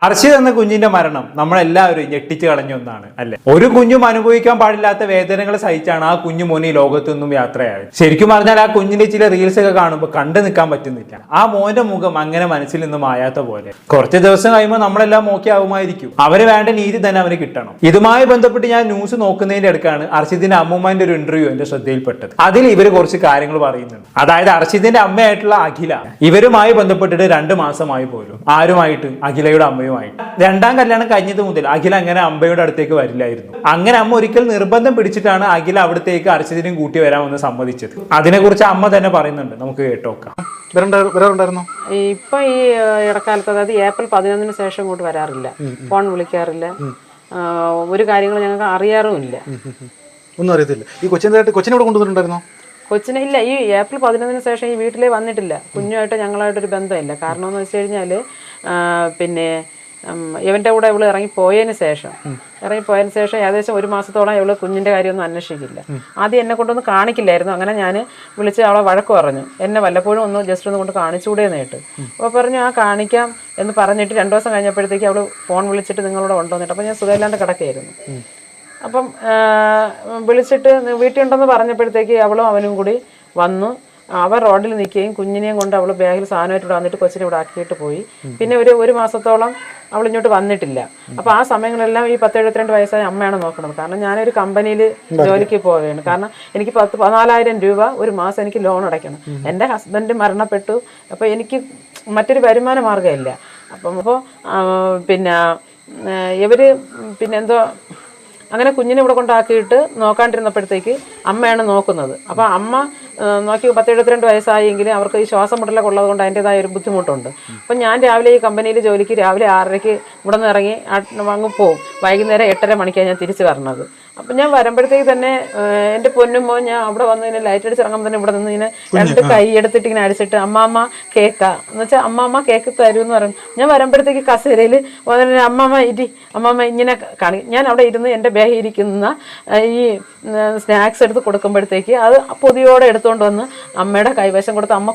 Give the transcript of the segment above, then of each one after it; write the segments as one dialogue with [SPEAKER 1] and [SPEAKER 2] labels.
[SPEAKER 1] അർഷിദ് എന്ന കുഞ്ഞിന്റെ മരണം നമ്മളെല്ലാവരും ഞെട്ടിച്ചു കളഞ്ഞ ഒന്നാണ് അല്ലെ. ഒരു കുഞ്ഞും അനുഭവിക്കാൻ പാടില്ലാത്ത വേദനകൾ സഹിച്ചാണ് ആ കുഞ്ഞു മോനെ ലോകത്തു നിന്നും യാത്രയായത്. ശരിക്കും പറഞ്ഞാൽ ആ കുഞ്ഞിന്റെ ചില റീൽസ് ഒക്കെ കാണുമ്പോൾ കണ്ടു നിൽക്കാൻ പറ്റുന്നില്ല. ആ മോന്റെ മുഖം അങ്ങനെ മനസ്സിൽ നിന്നും മായാത്ത പോലെ. കുറച്ച് ദിവസം കഴിയുമ്പോൾ നമ്മളെല്ലാം ഓക്കെ ആവുമായിരിക്കും. അവന് വേണ്ട നീതി തന്നെ അവന് കിട്ടണം. ഇതുമായി ബന്ധപ്പെട്ട് ഞാൻ ന്യൂസ് നോക്കുന്നതിന്റെ അടുക്കാണ് അർഷിദിന്റെ അമ്മൂമ്മന്റെ ഒരു ഇന്റർവ്യൂ എന്റെ ശ്രദ്ധയിൽപ്പെട്ടത്. അതിൽ ഇവര് കുറച്ച് കാര്യങ്ങൾ പറയുന്നുണ്ട്. അതായത് അർഷിദിന്റെ അമ്മയായിട്ടുള്ള അഖില ഇവരുമായി ബന്ധപ്പെട്ടിട്ട് 2 മാസമായി പോലും. ആരുമായിട്ട്? അഖിലയുടെ അമ്മയുമായിട്ട്. രണ്ടാം കല്യാണം കഴിഞ്ഞത് മുതൽ അഖില അങ്ങനെ അമ്മയുടെ അടുത്തേക്ക് വരില്ലായിരുന്നു. അങ്ങനെ അമ്മ ഒരിക്കൽ നിർബന്ധം പിടിച്ചിട്ടാണ് അഖില അവിടത്തേക്ക് അർഷിദിനെയും കൂട്ടി വരാമെന്ന് സമ്മതിച്ചത്. അതിനെക്കുറിച്ച് അമ്മ തന്നെ പറയുന്നുണ്ട്, നമുക്ക് കേട്ടോക്കാം.
[SPEAKER 2] ഇപ്പൊ ഈ ഇടക്കാലത്ത്, അതായത് ഏപ്രിൽ 11 ശേഷം ഇങ്ങോട്ട് വരാറില്ല, ഫോൺ വിളിക്കാറില്ല, ഒരു കാര്യങ്ങൾ ഞങ്ങൾക്ക് അറിയാറുമില്ല.
[SPEAKER 3] ഒന്നും അറിയത്തില്ല. ഈ കൊച്ചിനെ ഇവിടെ കൊണ്ടുവന്നിട്ടുണ്ടായിരുന്നോ?
[SPEAKER 2] കൊച്ചിനെ ഇല്ല, ഈ ഏപ്രിൽ 11 ശേഷം ഈ വീട്ടിലേ വന്നിട്ടില്ല. കുഞ്ഞുമായിട്ട് ഞങ്ങളായിട്ടൊരു ബന്ധമില്ല. കാരണം എന്ന് വെച്ച് കഴിഞ്ഞാൽ പിന്നെ ഇവൻ്റെ കൂടെ ഇവള് ഇറങ്ങിപ്പോയതിന് ശേഷം ഏകദേശം 1 മാസത്തോളം ഇവള് കുഞ്ഞിൻ്റെ കാര്യമൊന്നും അന്വേഷിക്കില്ല. ആദ്യം എന്നെ കൊണ്ടൊന്നും കാണിക്കില്ലായിരുന്നു. അങ്ങനെ ഞാൻ വിളിച്ച് അവളെ വഴക്ക് പറഞ്ഞു, എന്നെ വല്ലപ്പോഴും ജസ്റ്റ് ഒന്ന് കൊണ്ട് കാണിച്ചുകൂടെ നേട്ട്. അപ്പോൾ പറഞ്ഞു ആ കാണിക്കാം എന്ന് പറഞ്ഞിട്ട് 2 ദിവസം കഴിഞ്ഞപ്പോഴത്തേക്ക് അവള് ഫോൺ വിളിച്ചിട്ട് നിങ്ങളോട് ഉണ്ടോന്നിട്ട്. അപ്പോൾ ഞാൻ സുഖമില്ലാണ്ട് കിടക്കുകയായിരുന്നു. അപ്പം വിളിച്ചിട്ട് വീട്ടിൽ ഉണ്ടെന്ന് പറഞ്ഞപ്പോഴത്തേക്ക് അവളും അവനും കൂടി വന്നു. അവർ റോഡിൽ നിൽക്കുകയും കുഞ്ഞിനെയും കൊണ്ട് അവൾ ബാഗിൽ സാധനമായിട്ട് ഇവിടെ വന്നിട്ട് കൊച്ചിനെ ഇവിടെ ആക്കിയിട്ട് പോയി. പിന്നെ ഒരു മാസത്തോളം അവൾ ഇങ്ങോട്ട് വന്നിട്ടില്ല. അപ്പോൾ ആ സമയങ്ങളെല്ലാം ഈ 10-72 വയസ്സായ അമ്മയാണ് നോക്കുന്നത്. കാരണം ഞാനൊരു കമ്പനിയിൽ ജോലിക്ക് പോവുകയാണ്. കാരണം എനിക്ക് 14,000 രൂപ ഒരു മാസം എനിക്ക് ലോൺ അടയ്ക്കണം. എൻ്റെ ഹസ്ബൻഡ് മരണപ്പെട്ടു. അപ്പോൾ എനിക്ക് മറ്റൊരു വരുമാന മാർഗ്ഗമില്ല. അപ്പോൾ പിന്നെ ഇവർ എന്തോ അങ്ങനെ കുഞ്ഞിനെ ഇവിടെ കൊണ്ടാക്കിയിട്ട് നോക്കാണ്ടിരുന്നപ്പോഴത്തേക്ക് അമ്മയാണ് നോക്കുന്നത്. അപ്പോൾ അമ്മ നോക്കി 10-72 വയസ്സായെങ്കിൽ അവർക്ക് ഈ ശ്വാസം മുട്ടലൊക്കെ ഉള്ളത് കൊണ്ട് അതിൻ്റെതായ ഒരു ബുദ്ധിമുട്ടുണ്ട്. അപ്പം ഞാൻ രാവിലെ ഈ കമ്പനിയിൽ ജോലിക്ക് രാവിലെ 6:30 ഇവിടെ നിന്ന് ഇറങ്ങി അങ്ങ് പോവും. വൈകുന്നേരം 8:30 മണിക്കാണ് ഞാൻ തിരിച്ച് വരണത്. അപ്പം ഞാൻ വരുമ്പോഴത്തേക്ക് തന്നെ എൻ്റെ പൊന്നുമ്പോ ഞാൻ അവിടെ വന്ന് ഇങ്ങനെ ലൈറ്റ് അടിച്ചിറങ്ങുമ്പോൾ തന്നെ ഇവിടെ നിന്ന് ഇങ്ങനെ 2 കൈ എടുത്തിട്ട് ഇങ്ങനെ അടിച്ചിട്ട് അമ്മാമ്മ കേക്കാ എന്ന് വെച്ചാൽ അമ്മാമ്മ കേക്ക് തരുമെന്ന് പറയും. ഞാൻ വരുമ്പോഴത്തേക്ക് കസേരയിൽ അമ്മാമ്മ ഇങ്ങനെ ഞാൻ അവിടെ ഇരുന്ന് എൻ്റെ ബാഗിൽ ഇരിക്കുന്ന ഈ സ്നാക്സ് എടുത്ത് കൊടുക്കുമ്പോഴത്തേക്ക് അത് പൊതിയോടെ എടുത്തുകൊണ്ട് വന്ന് അമ്മയുടെ കൈവശം കൊടുത്ത് അമ്മ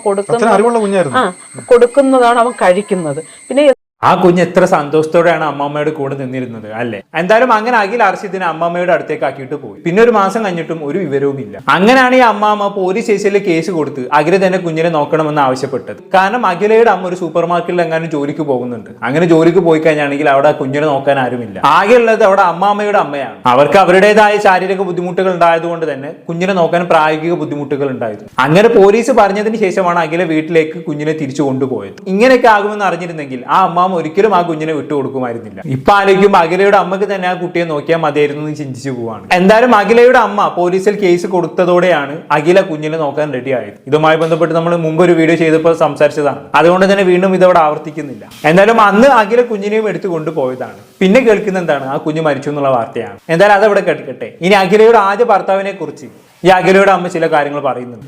[SPEAKER 2] കൊടുക്കുന്നതാണ് അവൻ കഴിക്കുന്നത്. പിന്നെ
[SPEAKER 1] ആ കുഞ്ഞ് എത്ര സന്തോഷത്തോടെയാണ് അമ്മമ്മയുടെ കൂടെ നിന്നിരുന്നത് അല്ലെ. എന്തായാലും അങ്ങനെ അഖിൽ അർഷിദിനെ അമ്മമ്മയുടെ അടുത്തേക്ക് ആക്കിയിട്ട് പോയി. പിന്നെ 1 മാസം കഴിഞ്ഞിട്ടും ഒരു വിവരവുമില്ല. അങ്ങനെയാണ് ഈ അമ്മാമ്മ പോലീസ് സ്റ്റേഷനിൽ കേസ് കൊടുത്ത് അഖില തന്നെ കുഞ്ഞിനെ നോക്കണമെന്ന് ആവശ്യപ്പെട്ടത്. കാരണം അഖിലയുടെ അമ്മ ഒരു സൂപ്പർ മാർക്കറ്റിൽ എങ്ങാനും ജോലിക്ക് പോകുന്നുണ്ട്. അങ്ങനെ ജോലിക്ക് പോയി കഴിഞ്ഞാണെങ്കിൽ അവിടെ കുഞ്ഞിനെ നോക്കാൻ ആരുമില്ല. ആകെ ഉള്ളത് അവിടെ അമ്മാമ്മയുടെ അമ്മയാണ്. അവർക്ക് അവരുടേതായ ശാരീരിക ബുദ്ധിമുട്ടുകൾ ഉണ്ടായതുകൊണ്ട് തന്നെ കുഞ്ഞിനെ നോക്കാൻ പ്രായോഗിക ബുദ്ധിമുട്ടുകൾ ഉണ്ടായിരുന്നു. അങ്ങനെ പോലീസ് പറഞ്ഞതിന് ശേഷമാണ് അഖില വീട്ടിലേക്ക് കുഞ്ഞിനെ തിരിച്ചു കൊണ്ടുപോയത്. ഇങ്ങനെയൊക്കെ ആകുമെന്ന് അറിഞ്ഞിരുന്നെങ്കിൽ ആ അമ്മ ഒരിക്കലും ആ കുഞ്ഞിനെ വിട്ടുകൊടുക്കുമായിരുന്നില്ല. ഇപ്പൊ ആലോചിക്കുമ്പോൾ അഖിലയുടെ അമ്മക്ക് തന്നെ ആ കുട്ടിയെ നോക്കിയാൽ മതിയായിരുന്നു എന്ന് ചിന്തിച്ചു പോവാണ്. എന്തായാലും അഖിലയുടെ അമ്മ പോലീസിൽ കേസ് കൊടുത്തതോടെയാണ് അഖില കുഞ്ഞിനെ നോക്കാൻ റെഡി ആയത്. ഇതുമായി ബന്ധപ്പെട്ട് നമ്മൾ മുമ്പ് ഒരു വീഡിയോ ചെയ്തപ്പോൾ സംസാരിച്ചതാണ്. അതുകൊണ്ട് തന്നെ വീണ്ടും ഇതവിടെ ആവർത്തിക്കുന്നില്ല. എന്തായാലും അന്ന് അഖില കുഞ്ഞിനെയും എടുത്തു കൊണ്ടുപോയതാണ്. പിന്നെ കേൾക്കുന്ന എന്താണ്? ആ കുഞ്ഞ് മരിച്ചു എന്നുള്ള വാർത്തയാണ്. എന്തായാലും അതവിടെ കേട്ടെ. ഇനി അഖിലയുടെ ആദ്യ ഭർത്താവിനെ കുറിച്ച് ഈ അഖിലയുടെ അമ്മ ചില കാര്യങ്ങൾ പറയുന്നുണ്ട്.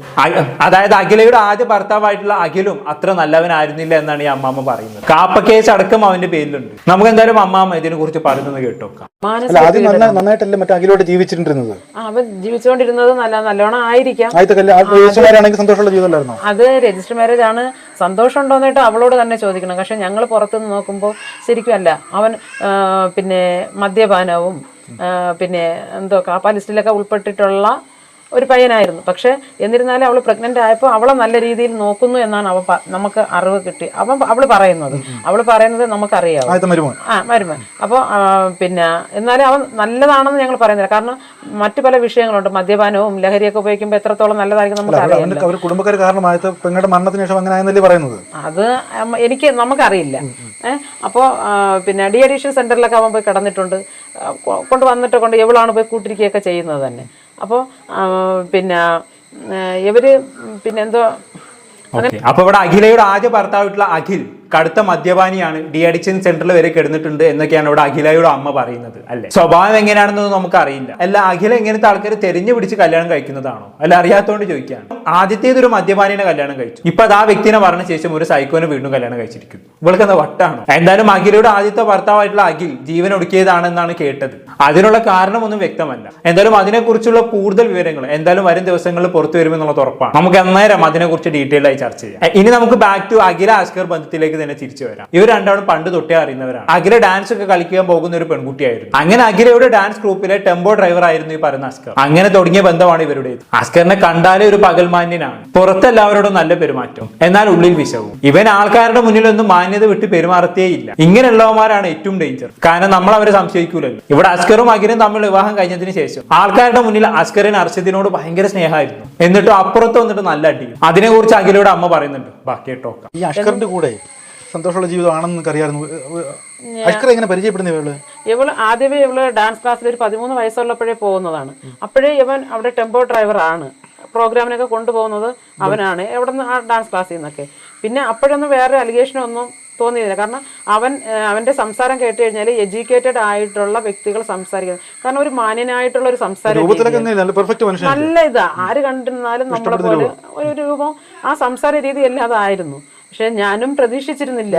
[SPEAKER 1] അതായത് അഖിലയുടെ ആദ്യ ഭർത്താവായിട്ടുള്ള അഖിലും അത്ര നല്ലവനായിരുന്നില്ല എന്നാണ് ഈ അമ്മാമ്മ പറയുന്നത്. കാപ്പ കേസ് അടക്കം അവന്റെ പേരിലുണ്ട്. നമുക്ക് എന്തായാലും അമ്മാമ്മ ഇതിനെ കുറിച്ച് പറയുന്നത് കേട്ടോക്കാം.
[SPEAKER 3] നന്നായിട്ടല്ലേ മറ്റേ അഖിലോട്ട് ജീവിച്ചിട്ടുണ്ടിരുന്നത്?
[SPEAKER 2] അവൻ ജീവിച്ചുകൊണ്ടിരുന്നത് നല്ലോണം ആയിരിക്കാം.
[SPEAKER 3] സന്തോഷമുള്ള ജീവിതമല്ലായിരുന്നോ?
[SPEAKER 2] അത് രജിസ്റ്റർ മാരേജ് ആണ്. സന്തോഷം ഉണ്ടോന്നിട്ട് അവളോട് തന്നെ ചോദിക്കണം. പക്ഷെ ഞങ്ങൾ പുറത്തുനിന്ന് നോക്കുമ്പോൾ ശരിക്കും അല്ല. അവൻ പിന്നെ മദ്യപാനവും പിന്നെ എന്തോ കാപ്പ ലിസ്റ്റിലൊക്കെ ഉൾപ്പെട്ടിട്ടുള്ള ഒരു പയ്യനായിരുന്നു. പക്ഷെ എന്നിരുന്നാലും അവൾ പ്രഗ്നന്റ് ആയപ്പോൾ അവളെ നല്ല രീതിയിൽ നോക്കുന്നു എന്നാണ് നമുക്ക് അറിവ് കിട്ടി. അവള് പറയുന്നത് നമുക്കറിയാം. മരുമോൻ. അപ്പോൾ പിന്നെ എന്നാലും അവൻ നല്ലതാണെന്ന് ഞങ്ങൾ പറയുന്നില്ല. കാരണം മറ്റു പല വിഷയങ്ങളുണ്ട്. മദ്യപാനവും ലഹരിയൊക്കെ ഉപയോഗിക്കുമ്പോൾ എത്രത്തോളം നല്ലതായിരിക്കും നമുക്കറിയാം. അത് നമുക്കറിയില്ല. അപ്പോൾ പിന്നെ ഡി അഡീഷൻ സെന്ററിലൊക്കെ അവൻ പോയി കിടന്നിട്ടുണ്ട്. കൊണ്ട് എവളാണ് പോയി കൂട്ടിരിക്കുകയൊക്കെ ചെയ്യുന്നത് തന്നെ. അപ്പോൾ പിന്നെ ഇവര് പിന്നെന്തോ
[SPEAKER 1] അപ്പൊ ഇവിടെ അഖിലയുടെ ആദ്യ ഭർത്താവായിട്ടുള്ള അഖിൽ കടുത്ത മദ്യപാനിയാണ്, ഡി അഡിക്ഷൻ സെന്ററിൽ വരെ കിടന്നിട്ടുണ്ട് എന്നൊക്കെയാണ് ഇവിടെ അഖിലയുടെ അമ്മ പറയുന്നത് അല്ലെ. സ്വഭാവം എങ്ങനെയാണെന്നൊന്നും നമുക്ക് അറിയില്ല. അല്ല അഖില എങ്ങനത്തെ ആൾക്കാർ തെരഞ്ഞു പിടിച്ച് കല്യാണം കഴിക്കുന്നതാണോ അല്ല അറിയാത്തോണ്ട് ചോദിക്കുകയാണ്. ആദ്യത്തേതൊരു മദ്യപാനിനെ കല്യാണം കഴിച്ചു. ഇപ്പൊ അത് ആ വ്യക്തിനെ പറഞ്ഞ ശേഷം ഒരു സൈക്കോനെ വീണ്ടും കല്യാണം കഴിച്ചിരിക്കുന്നു. ഇവൾക്ക് എന്താ വട്ടാണോ? എന്തായാലും അഖിലയുടെ ആദ്യത്തെ ഭർത്താവായിട്ടുള്ള അഖിൽ ജീവൻ ഒടുക്കിയതാണെന്നാണ് കേട്ടത്. അതിനുള്ള കാരണമൊന്നും വ്യക്തമല്ല. എന്തായാലും അതിനെക്കുറിച്ചുള്ള കൂടുതൽ വിവരങ്ങൾ എന്തായാലും വരും ദിവസങ്ങളിൽ പുറത്തു വരുമെന്നുള്ളത് ഉറപ്പാണ്. നമുക്ക് അന്നേരം അതിനെക്കുറിച്ച് ഡീറ്റെയിൽ ആയി ചർച്ച ചെയ്യാം. ഇനി നമുക്ക് ബാക്ക് ടു അഖില അസ്കർ ബന്ധത്തിലേക്ക് തന്നെ തിരിച്ചു വരാം. ഇവർ രണ്ടാളും പണ്ട് തൊട്ടേ അറിയുന്നവരാണ്. അഖില ഡാൻസ് ഒക്കെ കളിക്കാൻ പോകുന്ന ഒരു പെൺകുട്ടിയായിരുന്നു. അങ്ങനെ അഖിലയുടെ ഡാൻസ് ഗ്രൂപ്പിലെ ടെമ്പോ ഡ്രൈവർ ആയിരുന്നു ഈ പറയുന്ന അസ്കർ. അങ്ങനെ തുടങ്ങിയ ബന്ധമാണ് ഇവരുടേത്. അസ്കറിനെ കണ്ടാലേ ഒരു പകൽമാന്യനാണ്. പുറത്തെല്ലാവരോടും നല്ല പെരുമാറ്റം, എന്നാൽ ഉള്ളിൽ വിഷവും. ഇവൻ ആൾക്കാരുടെ മുന്നിലൊന്നും മാന്യത വിട്ട് പെരുമാറത്തേ ഇല്ല. ഇങ്ങനെയുള്ളവന്മാരാണ് ഏറ്റവും ഡേഞ്ചർ. കാരണം നമ്മൾ അവരെ സംശയിക്കൂലല്ലോ. ഇവിടെ അസ്കറും അഖിലും തമ്മിൽ വിവാഹം കഴിഞ്ഞതിന് ശേഷം ആൾക്കാരുടെ മുന്നിൽ അസ്കറിന് അർഷിദിനോട് ഭയങ്കര സ്നേഹമായിരുന്നു. എന്നിട്ടും അപ്പുറത്ത് വന്നിട്ട് നല്ല അടി. അതിനെ കുറിച്ച് അഖിലയുടെ അമ്മ പറയുന്നുണ്ട്. ബാക്കി കേട്ടോക്കാം.
[SPEAKER 3] ഈ അഷ്കറിന്റെ കൂടെ സന്തോഷമുള്ള ജീവിതമാണെന്ന് അറിയാമായിരുന്നു. അഷ്കർ എങ്ങനെ പരിചയപ്പെടുന്ന
[SPEAKER 2] ഇവള് ആദ്യമേ ഇവള് ഡാൻസ് ക്ലാസ്സിൽ ഒരു 13 വയസ്സുള്ളപ്പോഴേ പോകുന്നതാണ്. അപ്പോഴേ ഇവൻ അവിടെ ടെമ്പോ ഡ്രൈവർ ആണ്. പ്രോഗ്രാമിനൊക്കെ കൊണ്ടുപോകുന്നത് അവനാണ്, എവിടെ നിന്ന് ആ ഡാൻസ് ക്ലാസ്സിൽ നിന്നൊക്കെ. പിന്നെ അപ്പോഴൊന്നും വേറെ അലിഗേഷനൊന്നും തോന്നിയില്ല. കാരണം അവന്റെ സംസാരം കേട്ട് കഴിഞ്ഞാൽ എഡ്യൂക്കേറ്റഡ് ആയിട്ടുള്ള വ്യക്തികൾ സംസാരിക്കുന്നത്. കാരണം ഒരു മാന്യനായിട്ടുള്ള ഒരു സംസാരം, നല്ല ഇതാ, ആര് കണ്ടിരുന്നാലും നമ്മളെ പോലെ ഒരു രൂപം, ആ സംസാര രീതി എല്ലാം അതായിരുന്നു. പക്ഷെ ഞാനും പ്രതീക്ഷിച്ചിരുന്നില്ല,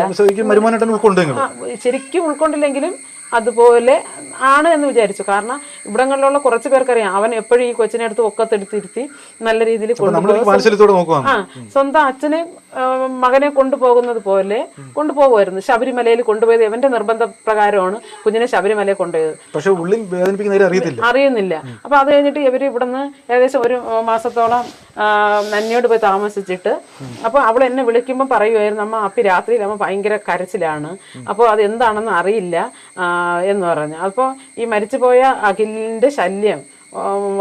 [SPEAKER 2] ശരിക്കും ഉൾക്കൊണ്ടില്ലെങ്കിലും അതുപോലെ ആണ് എന്ന് വിചാരിച്ചു. കാരണം ഇവിടങ്ങളിലുള്ള കുറച്ച് പേർക്കറിയാം അവൻ എപ്പോഴും ഈ കൊച്ചിനെ എടുത്ത് ഒക്കത്തെടുത്തിരുത്തി നല്ല രീതിയിൽ കൊണ്ടുപോകും. സ്വന്തം അച്ഛനെ മകനെ കൊണ്ടുപോകുന്നത് പോലെ കൊണ്ടുപോകുമായിരുന്നു. ശബരിമലയിൽ കൊണ്ടുപോയത് ഇവന്റെ നിർബന്ധ പ്രകാരമാണ് കുഞ്ഞിനെ ശബരിമലയിൽ കൊണ്ടുപോയത്.
[SPEAKER 3] പക്ഷെ
[SPEAKER 2] അറിയുന്നില്ല. അപ്പൊ അത് കഴിഞ്ഞിട്ട് ഇവര് ഇവിടുന്ന് ഏകദേശം ഒരു മാസത്തോളം നന്ദിയോട് പോയി താമസിച്ചിട്ട്, അപ്പൊ അവൾ എന്നെ വിളിക്കുമ്പോൾ പറയുമായിരുന്നു, അമ്മ അപ്പി രാത്രിയിൽ അമ്മ ഭയങ്കര കരച്ചിലാണ്, അപ്പോൾ അത് എന്താണെന്ന് അറിയില്ല എന്ന് പറഞ്ഞു. അപ്പോൾ ഈ മരിച്ചുപോയ അഖിലിന്റെ ശല്യം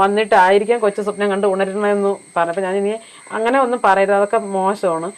[SPEAKER 2] വന്നിട്ടായിരിക്കാം കൊച്ചു സ്വപ്നം കണ്ട് ഉണരണമെന്ന് പറഞ്ഞപ്പോൾ ഞാൻ ഇനി അങ്ങനെ ഒന്നും പറയരുത്, അതൊക്കെ മോശമാണ്.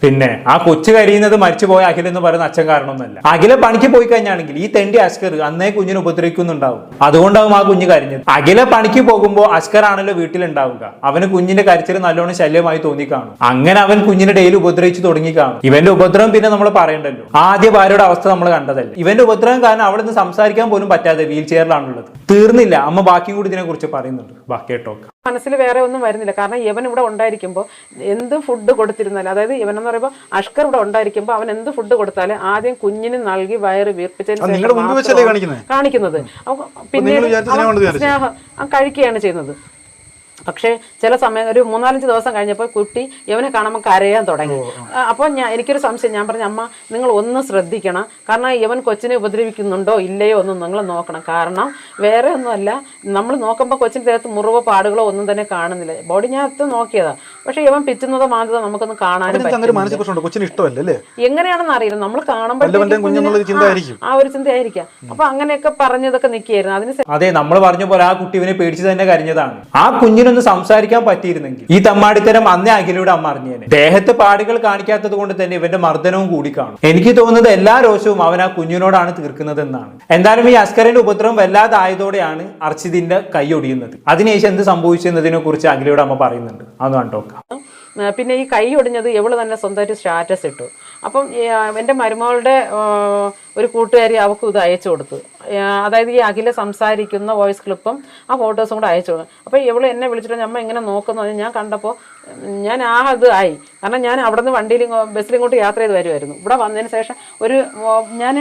[SPEAKER 1] പിന്നെ ആ കൊച്ചു കരിയുന്നത് മരിച്ചുപോയ അഖിൽ എന്ന് പറയുന്ന അച്ഛൻ കാരണമൊന്നുമല്ല. അഖില പണിക്ക് പോയി കഴിഞ്ഞാണെങ്കിൽ ഈ തെണ്ടി അസ്കർ അന്നേ കുഞ്ഞിനെ ഉപദ്രവിക്കുന്നുണ്ടാവും. അതുകൊണ്ടാവും ആ കുഞ്ഞ് കരഞ്ഞത്. അഖില പണിക്ക് പോകുമ്പോൾ അസ്കർ ആണല്ലോ വീട്ടിലുണ്ടാവുക. അവന് കുഞ്ഞിന്റെ കരച്ചിൽ നല്ലോണം ശല്യമായി തോന്നിക്കാണും. അങ്ങനെ അവൻ കുഞ്ഞിനെ ഡെയിലി ഉപദ്രവിച്ചു തുടങ്ങി കാണും. ഇവന്റെ ഉപദ്രവം പിന്നെ നമ്മൾ പറയണ്ടല്ലോ. ആദ്യ ഭാര്യയുടെ അവസ്ഥ നമ്മൾ കണ്ടതല്ലേ. ഇവന്റെ ഉപദ്രവം കാരണം അവിടെ നിന്ന് സംസാരിക്കാൻ പോലും പറ്റാതെ വീൽ ചെയറിലാണുള്ളത്. തീർന്നില്ല, അമ്മ ബാക്കിയും കൂടി ഇതിനെ കുറിച്ച് പറയുന്നുണ്ട്. ബാക്കി കേട്ടോക്ക.
[SPEAKER 2] മനസ്സിൽ വേറെ ഒന്നും വരുന്നില്ല. കാരണം ഇവൻ ഇവിടെ ഉണ്ടായിരിക്കുമ്പോൾ എന്ത് ഫുഡ് കൊടുത്തിരുന്നാലും, അതായത് ഇവനെന്ന് പറയുമ്പോൾ അഷ്കർ ഇവിടെ ഉണ്ടായിരിക്കുമ്പോൾ അവൻ എന്ത് ഫുഡ് കൊടുത്താലും ആദ്യം കുഞ്ഞിന് നൽകി വയറ് വീർപ്പിച്ചതിന് കാണിക്കുന്നത്. പിന്നീട് സ്നേഹം കഴിക്കുകയാണ് ചെയ്യുന്നത്. പക്ഷേ ചില സമയം ഒരു 3-4 ദിവസം കഴിഞ്ഞപ്പോൾ കുട്ടി ഇവനെ കാണുമ്പോൾ കരയാൻ തുടങ്ങി. അപ്പോൾ എനിക്കൊരു സംശയം. ഞാൻ പറഞ്ഞു, അമ്മ നിങ്ങൾ ഒന്ന് ശ്രദ്ധിക്കണം. കാരണം ഇവൻ കൊച്ചിനെ ഉപദ്രവിക്കുന്നുണ്ടോ ഇല്ലയോ ഒന്നും നിങ്ങൾ നോക്കണം. കാരണം വേറെ ഒന്നുമല്ല, നമ്മൾ നോക്കുമ്പോൾ കൊച്ചിൻ്റെ ദേഹത്ത് മുറിവോ പാടുകളോ ഒന്നും തന്നെ കാണുന്നില്ല. ബോഡി ഞാൻ അത് നോക്കിയതാ. പക്ഷെ ഇവൻ പിച്ചുന്നതോ മാന്തതോ നമുക്കൊന്നും കാണാനും എങ്ങനെയാണെന്ന് അറിയില്ല. നമ്മൾ കാണുമ്പോൾ ആ ഒരു ചിന്തയായിരിക്കാം. അപ്പൊ അങ്ങനെയൊക്കെ പറഞ്ഞതൊക്കെ നിൽക്കുകയായിരുന്നു. അതിന്
[SPEAKER 1] അതെ, നമ്മൾ പറഞ്ഞ പോലെ ആ കുട്ടി ഇവനെ പേടിച്ച് തന്നെ കരഞ്ഞതാണ്. ആ കുഞ്ഞിനൊന്ന് സംസാരിക്കാൻ പറ്റിയിരുന്നെങ്കിൽ ഈ തമ്മാടിത്തരം അന്നേ അഖിലയുടെ അമ്മ അറിഞ്ഞേനെ. ദേഹത്ത് പാടുകൾ കാണിക്കാത്തത് കൊണ്ട് തന്നെ ഇവന്റെ മർദ്ദനവും കൂടി കാണും. എനിക്ക് തോന്നുന്നത് എല്ലാ രോഷവും അവൻ ആ കുഞ്ഞിനോടാണ് തീർക്കുന്നത് എന്നാണ്. എന്തായാലും ഈ അസ്കറിന്റെ ഉപദ്രവം വല്ലാതായതോടെയാണ് അർഷിദിന്റെ കൈ ഒടിയുന്നത്. അതിനുശേഷം എന്ത് സംഭവിച്ചതിനെ കുറിച്ച് അഖിലയുടെ അമ്മ പറയുന്നുണ്ട്. അതൊന്ന് കണ്ടോക്കാം.
[SPEAKER 2] പിന്നെ ഈ കൈ ഒടിഞ്ഞത് ഇവള് തന്നെ സ്വന്തമായിട്ട് സ്റ്റാറ്റസ് ഇട്ടു. അപ്പം എൻ്റെ മരുമകളുടെ ഒരു കൂട്ടുകാരി അവൾക്ക് ഇത് അയച്ചു കൊടുത്തു. അതായത് ഈ അഖില സംസാരിക്കുന്ന വോയിസ് ക്ലിപ്പും ആ ഫോട്ടോസും കൂടെ അയച്ചു കൊടുക്കും. അപ്പോൾ ഇവള് എന്നെ വിളിച്ചിട്ട് അമ്മ ഇങ്ങനെ നോക്കുന്നു ഞാൻ കണ്ടപ്പോൾ ഞാൻ ഇത് ആയി. കാരണം ഞാൻ അവിടെ നിന്ന് ബസ്സിലിങ്ങോട്ട് യാത്ര ചെയ്ത് വരുമായിരുന്നു. ഇവിടെ വന്നതിന് ശേഷം ഞാൻ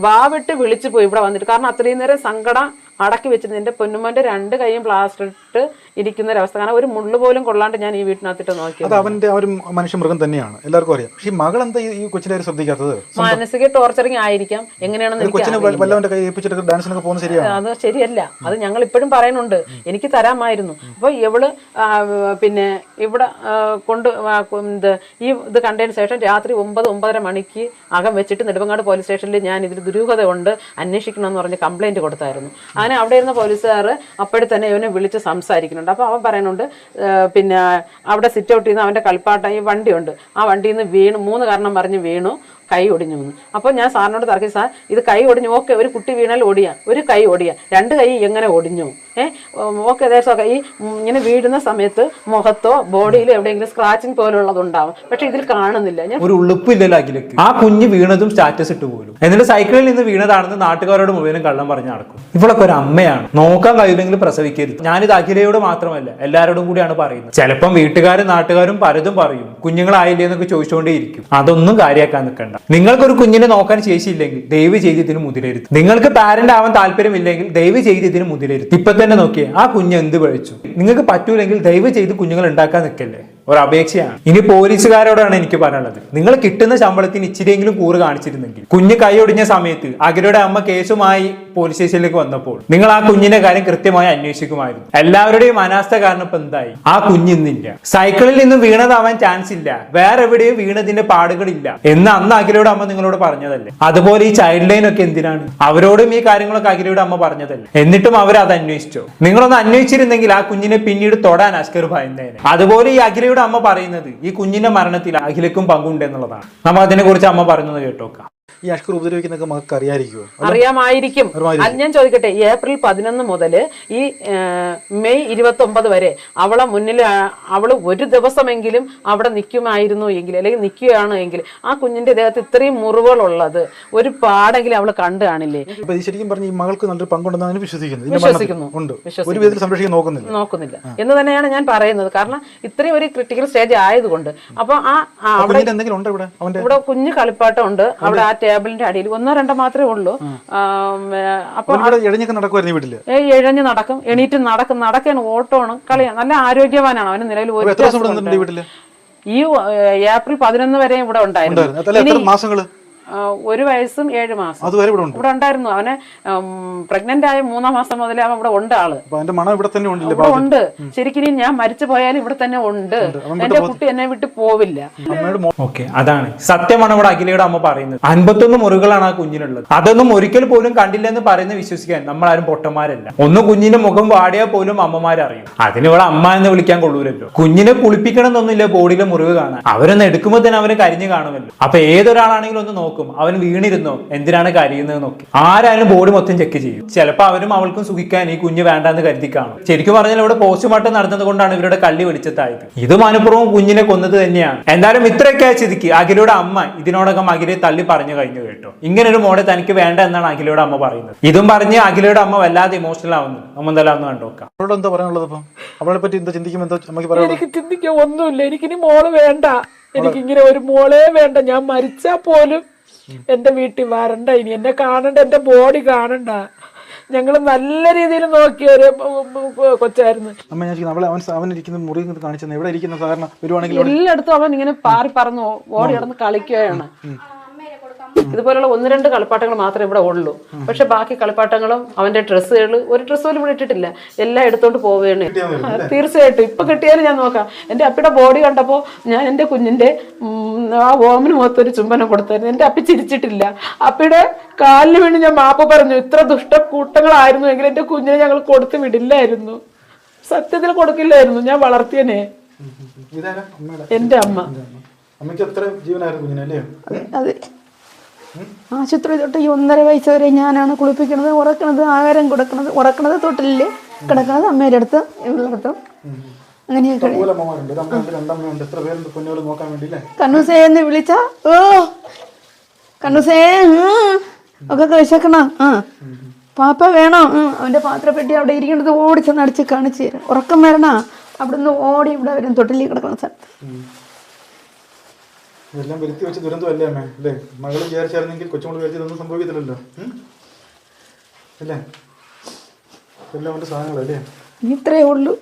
[SPEAKER 2] വാവിട്ട് വിളിച്ചു പോയി ഇവിടെ വന്നിട്ട്. കാരണം അത്രയും നേരം സങ്കടം അടക്കി വെച്ചിരുന്നു. എൻ്റെ പൊന്നുമോൻ്റെ 2 കൈയും പ്ലാസ്റ്റർ ഇട്ട് ഇരിക്കുന്ന ഒരവസ്ഥ. കാരണം ഒരു മുള്ളു പോലും കൊള്ളാണ്ട് ഞാൻ ഈ വീട്ടിനകത്തിട്ട് നോക്കി.
[SPEAKER 3] അത് അവന്റെ ഒരു മനുഷ്യ മൃഗം തന്നെയാണ്, എല്ലാവർക്കും അറിയാം. പക്ഷേ മകൾ എന്താ ഈ കൊച്ചിനെ ശ്രദ്ധിക്കാത്തത്?
[SPEAKER 2] മാനസിക ടോർച്ചറിങ് ആയിരിക്കാം, എങ്ങനെയാണെന്ന് അത് ശരിയല്ല. അത് ഞങ്ങൾ ഇപ്പോഴും പറയുന്നുണ്ട്, എനിക്ക് തരാമായിരുന്നു. അപ്പൊ ഇവള് പിന്നെ ഇവിടെ ഇത് കണ്ടതിന് ശേഷം രാത്രി 9-9:30 മണിക്ക് അകം വെച്ചിട്ട് നെടുമങ്ങാട് പോലീസ് സ്റ്റേഷനിൽ ഞാൻ ഇതിൽ ദുരൂഹത കൊണ്ട് അന്വേഷിക്കണമെന്ന് പറഞ്ഞ് കംപ്ലൈന്റ് കൊടുത്തായിരുന്നു. അങ്ങനെ അവിടെ ഇരുന്ന പോലീസുകാർ അപ്പോഴെ തന്നെ ഇവനെ വിളിച്ച് സംസാരിക്കുന്നുണ്ട്. അപ്പോൾ അവൻ പറയുന്നുണ്ട്, പിന്നെ അവിടെ സിറ്റ് ഔട്ട് ചെയ്യുന്ന അവൻ്റെ കളിപ്പാട്ടം ഈ വണ്ടിയുണ്ട്, ആ വണ്ടിയിൽ നിന്ന് വീണു, 3 കാരണം പറഞ്ഞ് വീണു, കൈ ഒടിഞ്ഞു വന്നു. അപ്പോൾ ഞാൻ സാറിനോട് തർക്കി, സാർ ഇത് കൈ ഒടിഞ്ഞു, ഓക്കെ ഒരു കുട്ടി വീണാൽ ഒടിയാം, ഒരു കൈ ഒടിയാം, 2 കൈ എങ്ങനെ ഒടിഞ്ഞു? ഓക്കെ ദേശമൊക്കെ ഈ ഇങ്ങനെ വീഴുന്ന സമയത്ത് മുഖത്തോ ബോഡിയിലോ എവിടെയെങ്കിലും സ്ക്രാച്ചിങ് പോലുള്ളതുണ്ടാവും. പക്ഷെ ഇതിൽ കാണുന്നില്ല. ഞാൻ
[SPEAKER 1] ഒരു ഉളുപ്പില്ലല്ലോ അഖിലേക്ക്. ആ കുഞ്ഞ് വീണതും സ്റ്റാറ്റസ് ഇട്ട് പോലും. എന്നിട്ട് സൈക്കിളിൽ നിന്ന് വീണതാണെന്ന് നാട്ടുകാരോട് മുഴുവനും കള്ളം പറഞ്ഞ് നടക്കും. ഇവളൊക്കെ ഒരു അമ്മയാണ്. നോക്കാൻ കഴിയില്ലെങ്കിൽ പ്രസവിക്കരുത്. ഞാനിത് അഖിലയോട് മാത്രമല്ല എല്ലാവരോടും കൂടിയാണ് പറയുന്നത്. ചിലപ്പം വീട്ടുകാരും നാട്ടുകാരും പലതും പറയും, കുഞ്ഞുങ്ങളായില്ലേ എന്നൊക്കെ ചോദിച്ചുകൊണ്ടേയിരിക്കും. അതൊന്നും കാര്യമാക്കാൻ നിൽക്കണ്ട. നിങ്ങൾക്കൊരു കുഞ്ഞിനെ നോക്കാൻ ശേഷിയില്ലെങ്കിൽ ദയവ് ചെയ്ത് ഇതിന് മുതിരരുത്. നിങ്ങൾക്ക് പാരന്റ് ആവാൻ താല്പര്യമില്ലെങ്കിൽ ദയവ് ചെയ്ത് ഇതിന് മുതിരരുത്. ഇപ്പൊ തന്നെ നോക്കിയേ, ആ കുഞ്ഞ് എന്ത് പഴിച്ചു. നിങ്ങൾക്ക് പറ്റൂലെങ്കിൽ ദയവ് ചെയ്ത് കുഞ്ഞുങ്ങൾ ഉണ്ടാക്കാൻ നിൽക്കല്ലേ. ഒരു അപേക്ഷയാണ്. ഇനി പോലീസുകാരോടാണ് എനിക്ക് പറയാനുള്ളത്, നിങ്ങൾ കിട്ടുന്ന ശമ്പളത്തിന് ഇച്ചിരിയെങ്കിലും കൂറ് കാണിച്ചിരുന്നെങ്കിൽ, കുഞ്ഞ് കൈയൊടിഞ്ഞ സമയത്ത് അഖിലയുടെ അമ്മ കേസുമായി പോലീസ് സ്റ്റേഷനിലേക്ക് വന്നപ്പോൾ നിങ്ങൾ ആ കുഞ്ഞിന്റെ കാര്യം കൃത്യമായി അന്വേഷിക്കുമായിരുന്നു. എല്ലാവരുടെയും അനാസ്ഥ കാരണം ഇപ്പൊ എന്തായി, ആ കുഞ്ഞിന്നില്ല. സൈക്കിളിൽ നിന്ന് വീണതാവാൻ ചാൻസ് ഇല്ല, വേറെ എവിടെയും വീണതിന്റെ പാടുകളില്ല എന്ന് അന്ന് അഖിലയുടെ അമ്മ നിങ്ങളോട് പറഞ്ഞതല്ലേ. അതുപോലെ ഈ ചൈൽഡ് ലൈൻ ഒക്കെ എന്തിനാണ്, അവരോടും ഈ കാര്യങ്ങളൊക്കെ അഖിലയുടെ അമ്മ പറഞ്ഞതല്ലേ. എന്നിട്ടും അവർ അത് അന്വേഷിച്ചോ? നിങ്ങളൊന്ന് അന്വേഷിച്ചിരുന്നെങ്കിൽ ആ കുഞ്ഞിനെ പിന്നീട് തൊടാൻ അസ്കർ ഭയന്നേനെ. അതുപോലെ ഈ അഖിലയുടെ അമ്മ പറയുന്നത് ഈ കുഞ്ഞിന്റെ മരണത്തിൽ അഖിലക്കും പങ്കുണ്ട് എന്നുള്ളതാണ്. നമ്മൾ അതിനെ കുറിച്ച് അമ്മ പറയുന്നത് കേട്ടോക്കാം.
[SPEAKER 3] ഈ അഷ്കർ ഉപദ്രവിക്കുന്നൊക്കെ മകൾക്ക് അറിയാമായിരിക്കുമോ?
[SPEAKER 2] അറിയാമായിരിക്കും. ഞാൻ ചോദിക്കട്ടെ, ഏപ്രിൽ 11 മുതൽ ഈ മെയ് 29 വരെ അവളെ മുന്നിൽ അവള് ഒരു ദിവസമെങ്കിലും അവിടെ നിൽക്കുമായിരുന്നു എങ്കിൽ, അല്ലെങ്കിൽ നിൽക്കുകയാണ് എങ്കിൽ, ആ കുഞ്ഞിന്റെ ദേഹത്ത് ഇത്രയും മുറിവുകളുള്ളത് ഒരു പാടെങ്കിലും അവള് കണ്ടു കാണില്ലേ?
[SPEAKER 3] ശരിക്കും പറഞ്ഞ ഈ മകൾക്ക് നല്ലൊരു പങ്കുണ്ടെന്നാണ് വിശ്വസിക്കുന്നു.
[SPEAKER 2] ഒരു
[SPEAKER 3] വിധത്തിൽ സംരക്ഷിക്കാൻ നോക്കുന്നില്ല
[SPEAKER 2] എന്ന് തന്നെയാണ് ഞാൻ പറയുന്നത്. കാരണം ഇത്രയും ഒരു ക്രിട്ടിക്കൽ സ്റ്റേജ് ആയതുകൊണ്ട്. അപ്പൊ ഇവിടെ കുഞ്ഞു കളിപ്പാട്ടം ഉണ്ട്, അവിടെ ആ ടേബിളിന്റെ അടിയിൽ 1-2 മാത്രമേ ഉള്ളൂ. അപ്പൊ എഴഞ്ഞ് നടക്കും, എണീറ്റ് നടക്കാണ്, ഓട്ടമാണ്, കളിയാണ്, നല്ല ആരോഗ്യവാനാണ്. അവന് നിലവിൽ ഈ ഏപ്രിൽ 11 വരെ ഇവിടെ ഉണ്ടായിരുന്നു. 1 വയസ്സും 7 മാസം ഇവിടെ ഉണ്ടായിരുന്നു. അവന് പ്രഗ്നന്റ് ആയ 3-ാം മാസം മുതലേ അവൻ ഇവിടെ ഉണ്ട്. ആള് ഇവിടെ ഉണ്ട്. ശരിക്കും ഞാൻ മരിച്ചു പോയാലും ഇവിടെ തന്നെ ഉണ്ട്. എന്റെ കുട്ടി എന്നെ വിട്ട് പോവില്ല.
[SPEAKER 1] ഓക്കെ, അതാണ് സത്യമാണ് ഇവിടെ അഖിലയുടെ അമ്മ പറയുന്നത്. 51 മുറികളാണ് ആ കുഞ്ഞിനുള്ളത്. അതൊന്നും ഒരിക്കൽ പോലും കണ്ടില്ലെന്ന് പറയുന്നത് വിശ്വസിക്കാൻ നമ്മളാരും പൊട്ടന്മാരല്ല. ഒന്ന് കുഞ്ഞിന്റെ മുഖം വാടിയാൽ പോലും അമ്മമാരറിയും. അതിനിവിടെ അമ്മ എന്ന് വിളിക്കാൻ കൊള്ളൂരല്ലോ. കുഞ്ഞിനെ കുളിപ്പിക്കണം എന്നൊന്നുമില്ല ബോഡിയിലെ മുറിവ് കാണാൻ. അവരൊന്ന് എടുക്കുമ്പോൾ തന്നെ അവന് കരിഞ്ഞു കാണുമല്ലോ. അപ്പൊ ഏതൊരാളാണെങ്കിലും ഒന്ന് നോക്കും, അവൻ വീണിരുന്നോ, എന്തിനാണ് കരയുന്നത് നോക്കി. ആരായാലും ബോഡി മൊത്തം ചെക്ക് ചെയ്യും. ചിലപ്പോൾ അവരും അവൾക്കും സുഖിക്കാൻ ഈ കുഞ്ഞ് വേണ്ടെന്ന് കരുതി കാണും. ശരിക്കും പറഞ്ഞാൽ ഇവിടെ പോസ്റ്റ്മോർട്ടം നടന്നത് കൊണ്ടാണ് ഇവരുടെ കള്ളി വെളിച്ചത്തായത്. ഇത് മനഃപൂർവ്വം കുഞ്ഞിനെ കൊന്നത് തന്നെയാണ്. എന്തായാലും ഇത്രയൊക്കെ സ്ഥിതിക്ക് അഖിലയുടെ അമ്മ ഇതിനോടകം അഖിലയെ തള്ളി പറഞ്ഞു കഴിഞ്ഞു കേട്ടോ. ഇങ്ങനൊരു മോളെ തനിക്ക് വേണ്ട എന്നാണ് അഖിലയുടെ അമ്മ പറയുന്നത്. ഇതും പറഞ്ഞ് അഖിലയുടെ അമ്മ വല്ലാതെ ഇമോഷണൽ ആവുന്നു. നമ്മ എന്തായാലും ഒന്ന് കണ്ടോക്കാം.
[SPEAKER 2] എനിക്ക് ചിന്തിക്കാൻ ഒന്നുമില്ല. എനിക്കിനി മോള് വേണ്ട. എനിക്കിങ്ങനെ ഒരു മോളെ വേണ്ട. ഞാൻ മരിച്ചാ പോലും എന്റെ വീട്ടിൽ വരണ്ട, ഇനി എന്നെ കാണണ്ട, എന്റെ ബോഡി കാണണ്ട. ഞങ്ങൾ നല്ല രീതിയിൽ നോക്കിയ ഒരു കൊച്ചായിരുന്നു. എല്ലായിടത്തും അവൻ ഇങ്ങനെ പാറി പറന്നു ഓടി കിടന്ന് കളിക്കുകയാണ്. ഇതുപോലുള്ള 1-2 കളിപ്പാട്ടങ്ങൾ മാത്രമേ ഇവിടെ ഉള്ളൂ. പക്ഷെ ബാക്കി കളിപ്പാട്ടങ്ങളും അവന്റെ ഡ്രസ്സുകൾ, ഒരു ഡ്രസ്സ് പോലും ഇവിടെ ഇട്ടിട്ടില്ല. എല്ലാം എടുത്തോണ്ട് പോവുകയാണ്. തീർച്ചയായിട്ടും ഇപ്പൊ കിട്ടിയാലും ഞാൻ നോക്കാം. എന്റെ അപ്പിയുടെ ബോഡി കണ്ടപ്പോ ഞാൻ എന്റെ കുഞ്ഞിന്റെ ആ ഓമിന് മൊത്തൊരു ചുംബനം കൊടുത്തായിരുന്നു. എന്റെ അപ്പി ചിരിച്ചിട്ടില്ല. അപ്പിയുടെ കാലിന് വേണ്ടി ഞാൻ മാപ്പ് പറഞ്ഞു. ഇത്ര ദുഷ്ടക്കൂട്ടങ്ങളായിരുന്നു എങ്കിൽ എന്റെ കുഞ്ഞിനെ ഞങ്ങൾ കൊടുത്തു വിടില്ലായിരുന്നു. സത്യത്തിൽ കൊടുക്കില്ലായിരുന്നു. ഞാൻ വളർത്തിയനെ. എന്റെ അമ്മ.
[SPEAKER 4] അതെ, ആശുപത്രി തൊട്ട് ഈ 1.5 വയസ്സ് വരെ ഞാനാണ് കുളിപ്പിക്കണത്, ഉറക്കണത്, ആഹാരം കൊടുക്കണത്. ഉറക്കണത് തൊട്ടില്ലേ, കിടക്കണത് അമ്മയുടെ അടുത്ത്, ഇവളുടെ അടുത്തും. അങ്ങനെയൊക്കെ കണ്ണൂസേന്ന് വിളിച്ച ഓ കണ്ണൂസേ ഒക്കെ വിശക്കണം, പാപ്പ വേണോ, അവന്റെ പാത്രപ്പെട്ടി അവിടെ ഇരിക്കണത് ഓടിച്ചെന്ന് അടിച്ച് കാണിച്ച് തരാം. ഉറക്കം വരണ, അവിടുന്ന് ഓടി ഇവിടെ വരും തൊട്ടിലി കിടക്കുന്ന സ്ഥലത്ത്.
[SPEAKER 3] ഇതെല്ലാം വരുത്തി വെച്ച് ദുരന്തമല്ലേ അമ്മേ, അല്ലേ? മകള് വിചാരിച്ചായിരുന്നെങ്കിൽ കൊച്ചുമോള് വിചാരിച്ചതൊന്നും സംഭവിക്കത്തില്ലല്ലോ, അല്ലേ? എല്ലാം അവന്റെ സാധനങ്ങളല്ലേ?
[SPEAKER 4] ഇത്രയേ ഉള്ളൂ.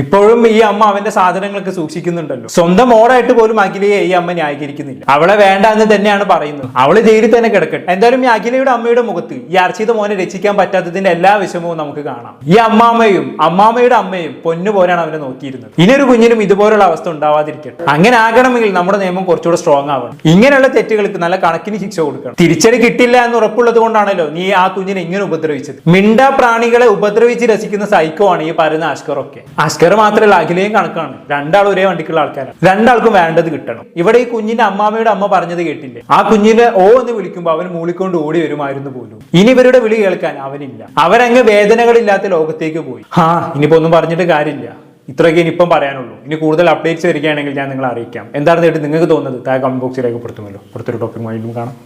[SPEAKER 1] ഇപ്പോഴും ഈ അമ്മ അവന്റെ സാധനങ്ങളൊക്കെ സൂക്ഷിക്കുന്നുണ്ടല്ലോ. സ്വന്തം മോളായിട്ട് പോലും അഖിലയെ ഈ അമ്മ ന്യായീകരിക്കുന്നില്ല. അവളെ വേണ്ട എന്ന് തന്നെയാണ് പറയുന്നത്. അവള് ജയിലിൽ തന്നെ കിടക്കട്ടെ. എന്തായാലും ഈ അഖിലയുടെ അമ്മയുടെ മുഖത്ത് ഈ അർച്ചിത മോനെ രക്ഷിക്കാൻ പറ്റാത്തതിന്റെ എല്ലാ വിഷമവും നമുക്ക് കാണാം. ഈ അമ്മാമ്മയുടെ അമ്മയും പൊന്നു പോലെയാണ് അവനെ നോക്കിയിരുന്നത്. ഇനിയൊരു കുഞ്ഞിനും ഇതുപോലുള്ള അവസ്ഥ ഉണ്ടാവാതിരിക്കട്ടെ. അങ്ങനെ ആകണമെങ്കിൽ നമ്മുടെ നിയമം കുറച്ചുകൂടെ സ്ട്രോങ് ആവണം. ഇങ്ങനെയുള്ള തെറ്റുകൾക്ക് നല്ല കണക്കിന് ശിക്ഷ കൊടുക്കണം. തിരിച്ചടി കിട്ടില്ല എന്ന് ഉറപ്പുള്ളത് കൊണ്ടാണല്ലോ നീ ആ കുഞ്ഞിനെ ഇങ്ങനെ ഉപദ്രവിച്ചത്. മിണ്ടാ പ്രാണികളെ ഉപദ്രവിച്ച് രസിക്കുന്ന സൈക്കോ ആണ് ഈ പറയുന്ന അഷ്കറൊക്കെ. അഷ്കർ മാത്രമല്ല, അഖിലയും കണക്കാണ്. രണ്ടാളും ഒരേ വണ്ടിക്കുള്ള ആൾക്കാരാണ്. രണ്ടാൾക്കും വേണ്ടത് കിട്ടണം. ഇവിടെ ഈ കുഞ്ഞിന്റെ അമ്മാമ്മയുടെ അമ്മ പറഞ്ഞത് കേട്ടില്ലേ, ആ കുഞ്ഞിനെ ഓ എന്ന് വിളിക്കുമ്പോൾ അവൻ മൂളിക്കൊണ്ട് ഓടി വരുമായിരുന്നു പോലും. ഇനി ഇവരുടെ വിളി കേൾക്കാൻ അവനില്ല. അവരങ്ങ് വേദനകളില്ലാത്ത ലോകത്തേക്ക് പോയി. ഇനിയിപ്പോ ഒന്നും പറഞ്ഞിട്ട് കാര്യമില്ല. ഇത്രയൊക്കെ ഇനിയിപ്പം പറയാനുള്ളൂ. ഇനി കൂടുതൽ അപ്ഡേറ്റ്സ് വരികയാണെങ്കിൽ ഞാൻ നിങ്ങളെ അറിയിക്കാം. എന്താണെന്ന് കേട്ട് നിങ്ങൾക്ക് തോന്നുന്നത് താഴെ കമന്റ് ബോക്സിൽ രേഖപ്പെടുത്തുമല്ലോ. അടുത്തൊരു ടോപ്പിക്കുമായി കാണാം.